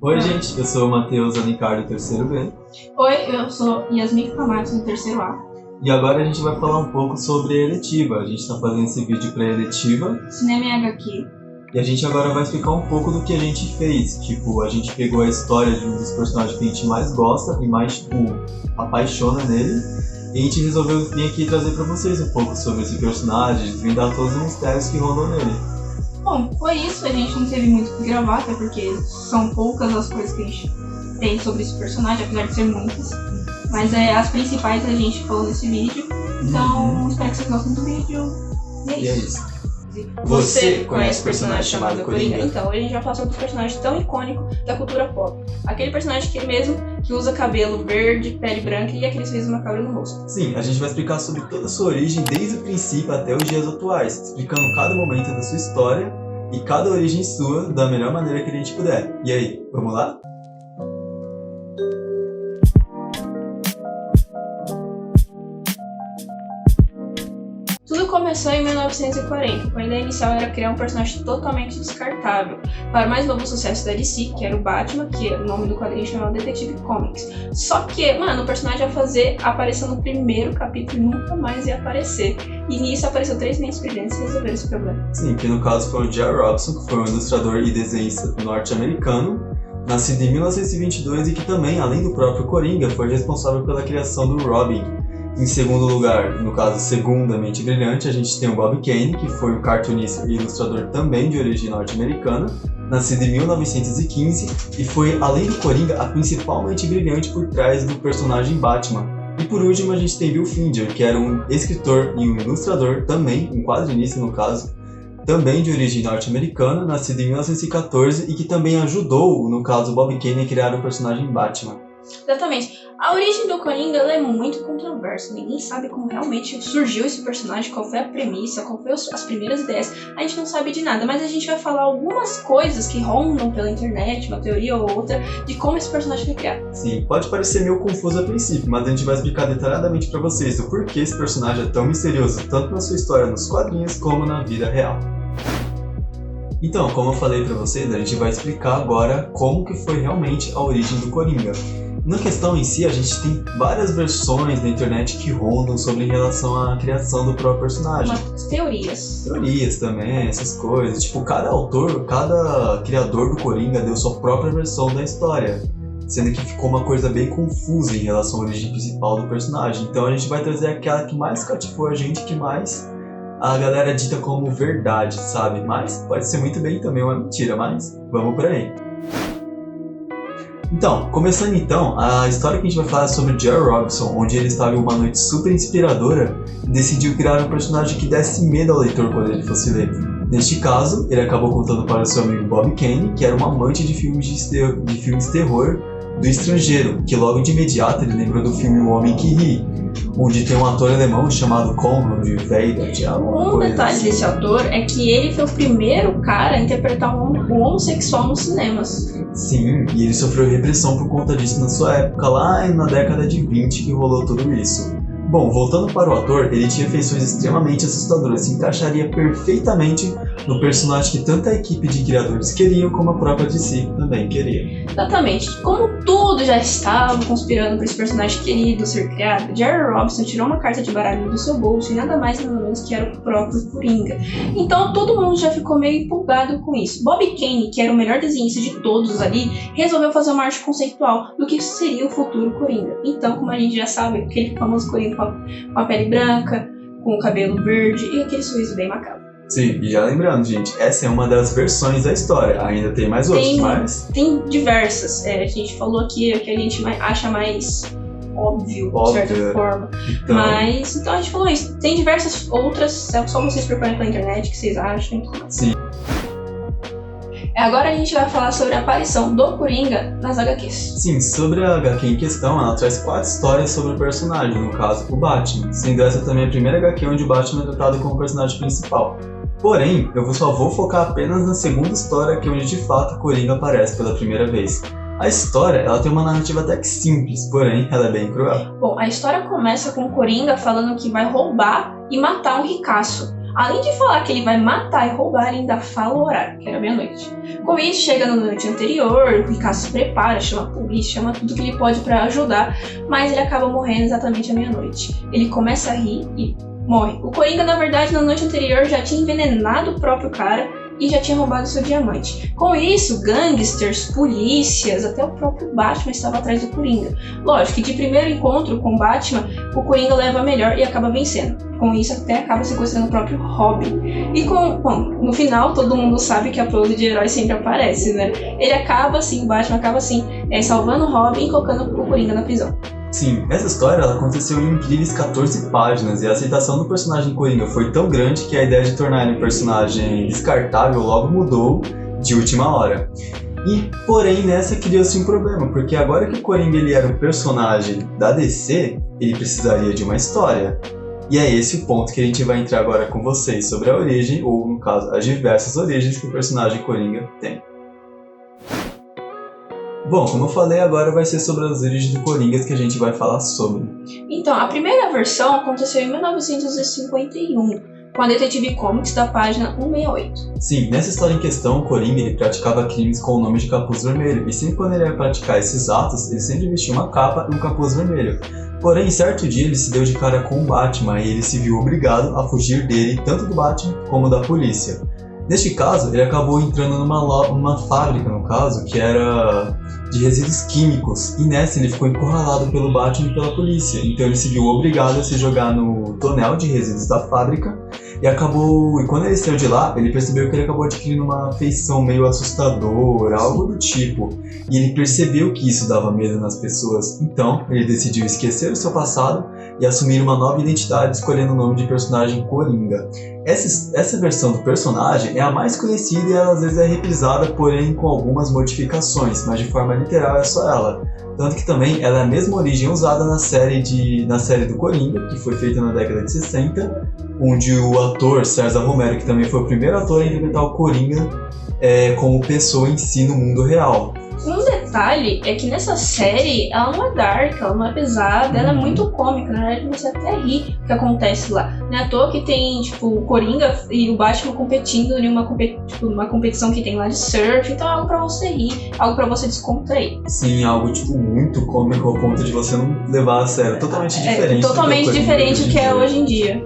Oi, gente, eu sou o Matheus Alencar do terceiro B. Oi, eu sou Yasmin Camacho do terceiro A. E agora a gente vai falar um pouco sobre a eletiva. A gente está fazendo esse vídeo para a eletiva. Cinema e HQ. E a gente agora vai explicar um pouco do que a gente fez. Tipo, a gente pegou a história de um dos personagens que a gente mais gosta e mais, apaixona nele. E a gente resolveu vir aqui trazer para vocês um pouco sobre esse personagem, desvendar todos os mistérios que rondam nele. Bom, foi isso, a gente não teve muito o que gravar, até porque são poucas as coisas que a gente tem sobre esse personagem, apesar de ser muitas. Mas as principais a gente falou nesse vídeo. Então, espero que vocês gostem do vídeo. E é isso. Você conhece o personagem chamado Coringa? Então, hoje a gente vai falar sobre um personagem tão icônico da cultura pop. Aquele personagem que mesmo que usa cabelo verde, pele branca e aquele sorriso macabro no rosto. Sim, a gente vai explicar sobre toda a sua origem desde o princípio até os dias atuais, explicando cada momento da sua história e cada origem sua da melhor maneira que a gente puder. E aí, vamos lá? Tudo começou em 1940, quando a ideia inicial era criar um personagem totalmente descartável para o mais novo sucesso da DC, que era o Batman, que o nome do quadrinho chamava Detective Comics. Só que, o personagem ia fazer aparecer no primeiro capítulo e nunca mais ia aparecer. E nisso apareceu 3 mentes brilhantes e resolveram esse problema. Sim, que no caso foi o Jerry Robinson, que foi um ilustrador e desenhista norte-americano, nascido em 1922 e que também, além do próprio Coringa, foi responsável pela criação do Robin. Em segundo lugar, no caso, segunda mente brilhante, a gente tem o Bob Kane, que foi um cartunista e ilustrador também de origem norte-americana, nascido em 1915 e foi, além do Coringa, a principal mente brilhante por trás do personagem Batman. E por último, a gente tem Bill Finger, que era um escritor e um ilustrador, também, um quadrinista no caso, também de origem norte-americana, nascido em 1914 e que também ajudou, no caso, Bob Kane a criar o personagem Batman. Exatamente. A origem do Coringa é muito controversa. Ninguém sabe como realmente surgiu esse personagem, qual foi a premissa, qual foi as primeiras ideias. A gente não sabe de nada, mas a gente vai falar algumas coisas que rondam pela internet, uma teoria ou outra, de como esse personagem foi criado. Sim, pode parecer meio confuso a princípio, mas a gente vai explicar detalhadamente pra vocês o porquê esse personagem é tão misterioso, tanto na sua história nos quadrinhos como na vida real. Então, como eu falei pra vocês, a gente vai explicar agora como que foi realmente a origem do Coringa. Na questão em si, a gente tem várias versões na internet que rondam sobre em relação à criação do próprio personagem. Umas teorias. Teorias também, essas coisas. Tipo, cada autor, cada criador do Coringa deu sua própria versão da história. Sendo que ficou uma coisa bem confusa em relação à origem principal do personagem. Então a gente vai trazer aquela que mais cativou a gente, que mais a galera dita como verdade, sabe? Mas pode ser muito bem também uma mentira, mas vamos por aí. Então, começando a história que a gente vai falar é sobre o Jerry Robinson, onde ele estava em uma noite super inspiradora e decidiu criar um personagem que desse medo ao leitor quando ele fosse ler. Neste caso, ele acabou contando para o seu amigo Bob Kane, que era um amante de filmes de terror do estrangeiro, que logo de imediato ele lembrou do filme O Homem que Ri, onde tem um ator alemão chamado Conrad Veidt. Um detalhe desse ator é que ele foi o primeiro cara a interpretar um homossexual nos cinemas. Sim, e ele sofreu repressão por conta disso na sua época, lá na década de 20 que rolou tudo isso. Bom, voltando para o ator, ele tinha feições extremamente assustadoras, se encaixaria perfeitamente no personagem que tanto a equipe de criadores queriam, como a própria DC também queria. Exatamente. Como tudo já estava conspirando para esse personagem querido ser criado, Jerry Robinson tirou uma carta de baralho do seu bolso e nada mais nada menos que era o próprio Coringa. Então todo mundo já ficou meio empolgado com isso. Bob Kane, que era o melhor desenhista de todos ali, resolveu fazer uma arte conceitual do que seria o futuro Coringa. Então, como a gente já sabe, aquele famoso Coringa com a pele branca, com o cabelo verde e aquele sorriso bem macabro. Sim, e já lembrando, gente, essa é uma das versões da história, ainda tem mais outras, mas... Tem diversas, a gente falou aqui o que a gente acha mais óbvio, de certa forma. Então a gente falou isso, tem diversas outras, é só vocês procurarem pela internet que vocês acham. Sim. Agora a gente vai falar sobre a aparição do Coringa nas HQs. Sim, sobre a HQ em questão, ela traz 4 histórias sobre o personagem, no caso, o Batman, sendo essa também a primeira HQ onde o Batman é tratado como personagem principal. Porém, eu só vou focar apenas na segunda história, que é onde de fato o Coringa aparece pela primeira vez. A história, ela tem uma narrativa até que simples, porém ela é bem cruel. Bom, a história começa com o Coringa falando que vai roubar e matar um ricaço. Além de falar que ele vai matar e roubar, ele ainda fala o horário, que era meia-noite. Com isso, chega na noite anterior, o Ricardo se prepara, chama a polícia, chama tudo que ele pode pra ajudar, mas ele acaba morrendo exatamente à meia-noite. Ele começa a rir e morre. O Coringa, na verdade, na noite anterior já tinha envenenado o próprio cara e já tinha roubado seu diamante. Com isso, gangsters, polícias, até o próprio Batman estava atrás do Coringa. Lógico que de primeiro encontro com o Batman, o Coringa leva a melhor e acaba vencendo. Com isso, até acaba sequestrando o próprio Robin. E no final, todo mundo sabe que a pose de herói sempre aparece, né? Ele acaba assim, o Batman acaba assim, salvando o Robin e colocando o Coringa na prisão. Sim, essa história ela aconteceu em incríveis 14 páginas e a aceitação do personagem Coringa foi tão grande que a ideia de tornar ele um personagem descartável logo mudou de última hora. E, porém, nessa criou-se um problema, porque agora que o Coringa ele era um personagem da DC, ele precisaria de uma história. E é esse o ponto que a gente vai entrar agora com vocês sobre a origem, ou no caso, as diversas origens que o personagem Coringa tem. Bom, como eu falei, agora vai ser sobre as origens do Coringa que a gente vai falar sobre. Então, a primeira versão aconteceu em 1951, com a Detetive Comics da página 168. Sim, nessa história em questão, o Coringa ele praticava crimes com o nome de Capuz Vermelho, e sempre quando ele ia praticar esses atos, ele sempre vestia uma capa e um capuz vermelho. Porém, certo dia ele se deu de cara com o Batman e ele se viu obrigado a fugir dele, tanto do Batman como da polícia. Neste caso, ele acabou entrando numa fábrica, no caso, que era de resíduos químicos, e nessa ele ficou encurralado pelo Batman e pela polícia. Então ele se viu obrigado a se jogar no tonel de resíduos da fábrica, e quando ele saiu de lá, ele percebeu que ele acabou adquirindo uma feição meio assustadora, algo do tipo, e ele percebeu que isso dava medo nas pessoas. Então, ele decidiu esquecer o seu passado e assumir uma nova identidade, escolhendo o nome de personagem Coringa. Essa versão do personagem é a mais conhecida e ela às vezes é reprisada, porém com algumas modificações, mas de forma literal é só ela. Tanto que também ela é a mesma origem usada na série do Coringa, que foi feita na década de 60, onde o ator César Romero, que também foi o primeiro ator a interpretar o Coringa como pessoa em si no mundo real. Um detalhe é que nessa série ela não é dark, ela não é pesada, ela é muito cômica, na verdade você até ri o que acontece lá. Não é à toa que tem o Coringa e o Batman competindo em uma competição que tem lá de surf, então é algo pra você rir, algo pra você descontrair. Sim, algo muito cômico ao ponto de você não levar a sério, totalmente diferente. Totalmente diferente do que é hoje em dia.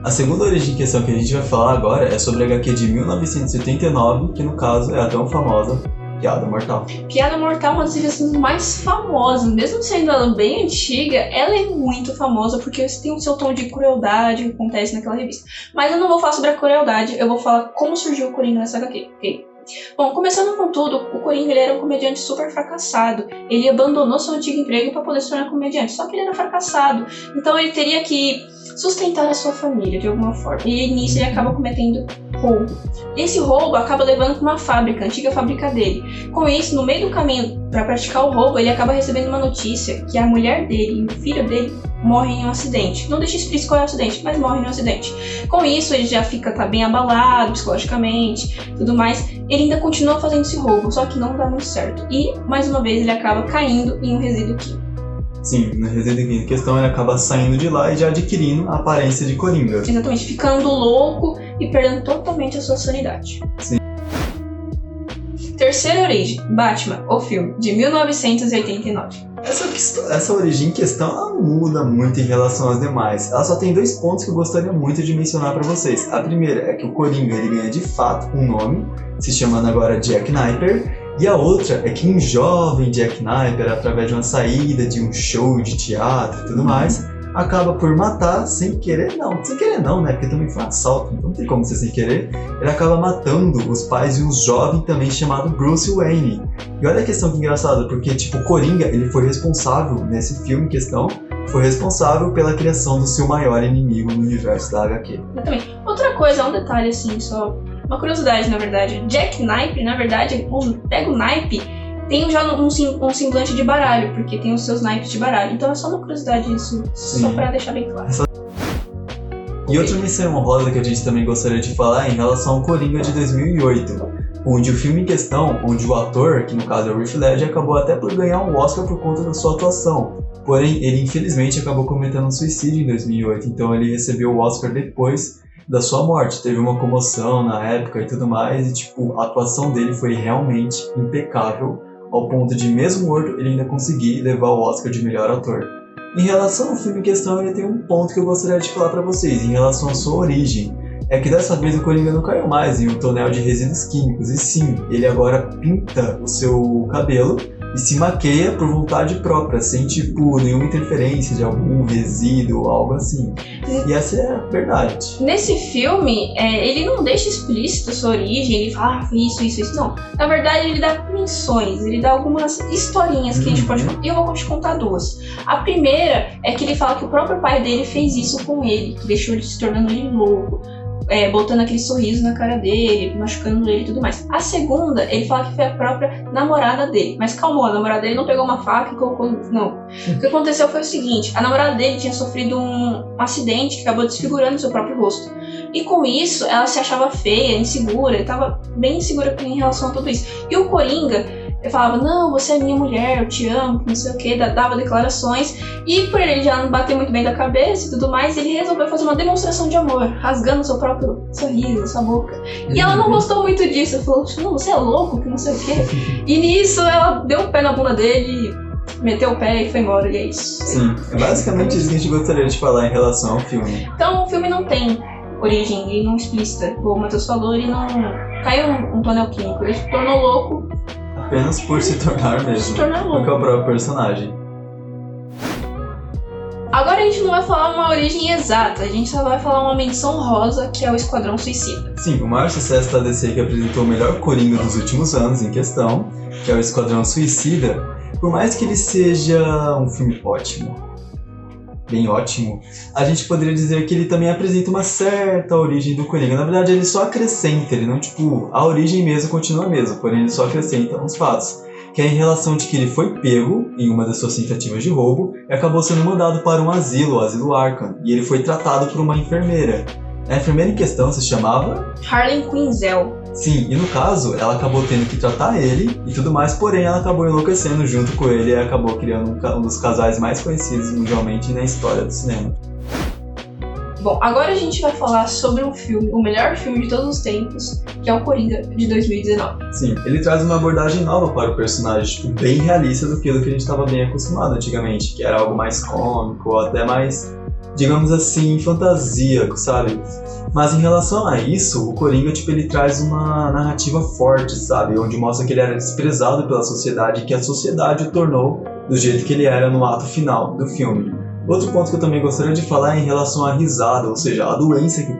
A segunda origem em questão que a gente vai falar agora é sobre a HQ de 1989, que no caso é a tão famosa Piada Mortal. Piada Mortal é uma das revistas mais famosas, mesmo sendo ela bem antiga, ela é muito famosa porque tem o seu tom de crueldade que acontece naquela revista. Mas eu não vou falar sobre a crueldade, eu vou falar como surgiu o Coringa nessa HQ, ok? Bom, começando com tudo, o Coringa ele era um comediante super fracassado. Ele abandonou seu antigo emprego para poder se tornar comediante, só que ele era fracassado. Então ele teria que sustentar a sua família de alguma forma. E nisso ele acaba cometendo roubo. Esse roubo acaba levando para uma fábrica, a antiga fábrica dele. Com isso, no meio do caminho para praticar o roubo, ele acaba recebendo uma notícia que a mulher dele e o filho dele morrem em um acidente. Não deixa explícito qual é o acidente, mas morrem em um acidente. Com isso, ele já fica bem abalado psicologicamente, tudo mais. Ele ainda continua fazendo esse roubo, só que não dá muito certo. E, mais uma vez, ele acaba caindo em um resíduo químico. Sim, no resíduo químico em questão, ele acaba saindo de lá e já adquirindo a aparência de Coringa. Exatamente, ficando louco e perdendo totalmente a sua sanidade. Sim. Terceira origem, Batman, o filme, de 1989. Essa origem em questão ela não muda muito em relação às demais. Ela só tem dois pontos que eu gostaria muito de mencionar para vocês. A primeira é que o Coringa ele ganha de fato um nome, se chamando agora Jack Napier. E a outra é que um jovem Jack Napier, através de uma saída de um show de teatro e tudo mais, acaba por matar sem querer não, né? Porque também foi um assalto, então não tem como ser sem querer. Ele acaba matando os pais de um jovem também chamado Bruce Wayne. E olha a questão que engraçada, porque tipo, o Coringa, ele foi responsável, nesse filme em questão, foi responsável pela criação do seu maior inimigo no universo da HQ. Exatamente. Outra coisa, um detalhe assim, só uma curiosidade na verdade, Jack Napier, na verdade, pega o naipe, tem já um semblante de baralho, porque tem os seus naipes de baralho. Então é só uma curiosidade isso, só pra deixar bem claro. E outra menção honrosa que a gente também gostaria de falar é em relação ao Coringa de 2008. onde o filme em questão, onde o ator, que no caso é o Heath Ledger, acabou até por ganhar um Oscar por conta da sua atuação. Porém, ele infelizmente acabou cometendo um suicídio em 2008, então ele recebeu o Oscar depois da sua morte. Teve uma comoção na época e tudo mais, e a atuação dele foi realmente impecável, ao ponto de, mesmo morto, ele ainda conseguir levar o Oscar de melhor ator. Em relação ao filme em questão, ele tem um ponto que eu gostaria de falar pra vocês, em relação à sua origem. É que dessa vez o Coringa não caiu mais em um tonel de resíduos químicos, e sim, ele agora pinta o seu cabelo e se maqueia por vontade própria, sem nenhuma interferência de algum resíduo, algo assim. E essa é a verdade. Nesse filme, ele não deixa explícito a sua origem, ele fala, foi isso, não. Na verdade, ele dá menções, ele dá algumas historinhas que a gente pode contar. E eu vou te contar duas. A primeira é que ele fala que o próprio pai dele fez isso com ele, que deixou ele se tornando ele louco. Botando aquele sorriso na cara dele, machucando ele e tudo mais. A segunda, ele fala que foi a própria namorada dele. Mas calma, a namorada dele não pegou uma faca e colocou... Não. O que aconteceu foi o seguinte, a namorada dele tinha sofrido um acidente que acabou desfigurando seu próprio rosto. E com isso, ela se achava feia, insegura, estava bem insegura em relação a tudo isso. E o Coringa... Ele falava, não, você é minha mulher, eu te amo, não sei o que, dava declarações. E por ele já não bater muito bem da cabeça e tudo mais, ele resolveu fazer uma demonstração de amor, rasgando seu próprio sorriso, sua boca. E ela não gostou muito disso, falou, não, você é louco, que não sei o que. E nisso ela deu o pé na bunda dele, meteu o pé e foi embora, e é isso. Sim, é basicamente isso que a gente gostaria de falar em relação ao filme. Então o filme não tem origem, ele não explícita, como o Matheus falou, ele não caiu um tonel químico, ele se tornou louco. Apenas por se tornar mesmo, porque é o próprio personagem. Agora a gente não vai falar uma origem exata, a gente só vai falar uma menção rosa, que é o Esquadrão Suicida. Sim, o maior sucesso da DC que apresentou o melhor Coringa dos últimos anos em questão, que é o Esquadrão Suicida, por mais que ele seja um filme ótimo, bem ótimo, a gente poderia dizer que ele também apresenta uma certa origem do Coringa. Na verdade, ele só acrescenta, ele não, a origem mesmo continua a mesma, porém ele só acrescenta uns fatos, que é em relação de que ele foi pego em uma das suas tentativas de roubo e acabou sendo mandado para um asilo, o Asilo Arkham, e ele foi tratado por uma enfermeira. A enfermeira em questão se chamava... Harley Quinzel. Sim, e no caso, ela acabou tendo que tratar ele e tudo mais, porém ela acabou enlouquecendo junto com ele e acabou criando um dos casais mais conhecidos mundialmente na história do cinema. Bom, agora a gente vai falar sobre um filme, o melhor filme de todos os tempos, que é o Coringa, de 2019. Sim, ele traz uma abordagem nova para o personagem, bem realista do que a gente estava bem acostumado antigamente, que era algo mais cômico, ou até mais, digamos assim, fantasíaco, sabe? Mas em relação a isso, o Coringa, ele traz uma narrativa forte, sabe? Onde mostra que ele era desprezado pela sociedade e que a sociedade o tornou do jeito que ele era no ato final do filme. Outro ponto que eu também gostaria de falar é em relação à risada, ou seja, a doença que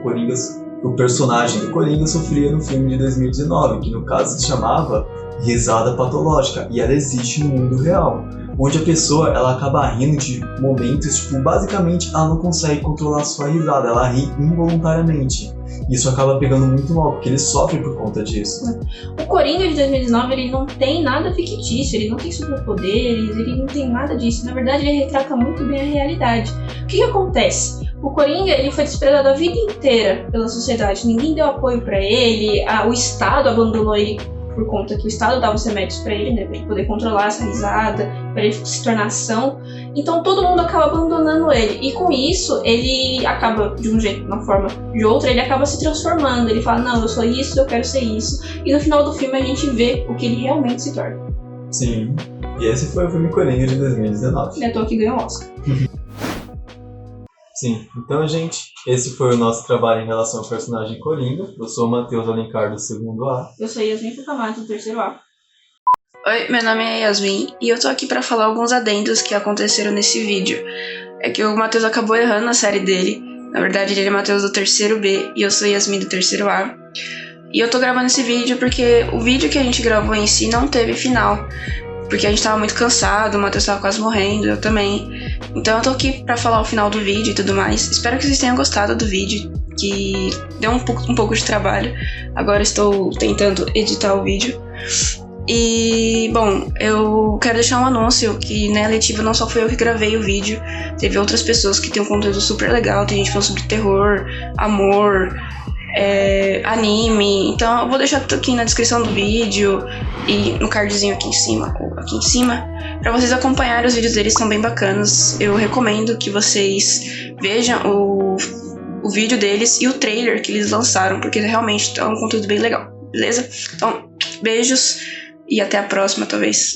o personagem do Coringa sofria no filme de 2019, que no caso se chamava risada patológica, e ela existe no mundo real, onde a pessoa ela acaba rindo de momentos, basicamente ela não consegue controlar a sua risada, ela ri involuntariamente. Isso acaba pegando muito mal, porque ele sofre por conta disso. O Coringa de 2019, ele não tem nada fictício, ele não tem superpoderes, ele não tem nada disso. Na verdade, ele retrata muito bem a realidade. O que acontece? O Coringa, ele foi desprezado a vida inteira pela sociedade. Ninguém deu apoio pra ele, o Estado abandonou ele por conta que o Estado dava os remédios pra ele, né, pra ele poder controlar essa risada, pra ele se tornar ação. Então todo mundo acaba abandonando ele. E com isso, ele acaba, de um jeito, de uma forma de outra, ele acaba se transformando. Ele fala, não, eu sou isso, eu quero ser isso. E no final do filme a gente vê o que ele realmente se torna. Sim, e esse foi o filme Coringa de 2019. E à toa que ganhou o Oscar. Sim, então, gente, esse foi o nosso trabalho em relação ao personagem Coringa. Eu sou o Matheus Alencar, do 2º A. Eu sou Yasmin Fucamato, do 3º A. Oi, meu nome é Yasmin e eu tô aqui pra falar alguns adendos que aconteceram nesse vídeo. É que o Matheus acabou errando na série dele. Na verdade, ele é Matheus do 3º B e eu sou Yasmin do 3º A. E eu tô gravando esse vídeo porque o vídeo que a gente gravou em si não teve final. Porque a gente tava muito cansado, o Matheus tava quase morrendo, eu também. Então eu tô aqui pra falar o final do vídeo e tudo mais. Espero que vocês tenham gostado do vídeo, que deu um pouco de trabalho. Agora estou tentando editar o vídeo. E, bom, eu quero deixar um anúncio que, né, Letiva, não só foi eu que gravei o vídeo. Teve outras pessoas que têm um conteúdo super legal. Tem gente falando sobre terror, amor, anime. Então eu vou deixar tudo aqui na descrição do vídeo e no cardzinho aqui em cima, pra vocês acompanharem. Os vídeos deles, são bem bacanas. Eu recomendo que vocês vejam o vídeo deles e o trailer que eles lançaram, porque realmente é um conteúdo bem legal, beleza? Então, beijos e até a próxima, talvez.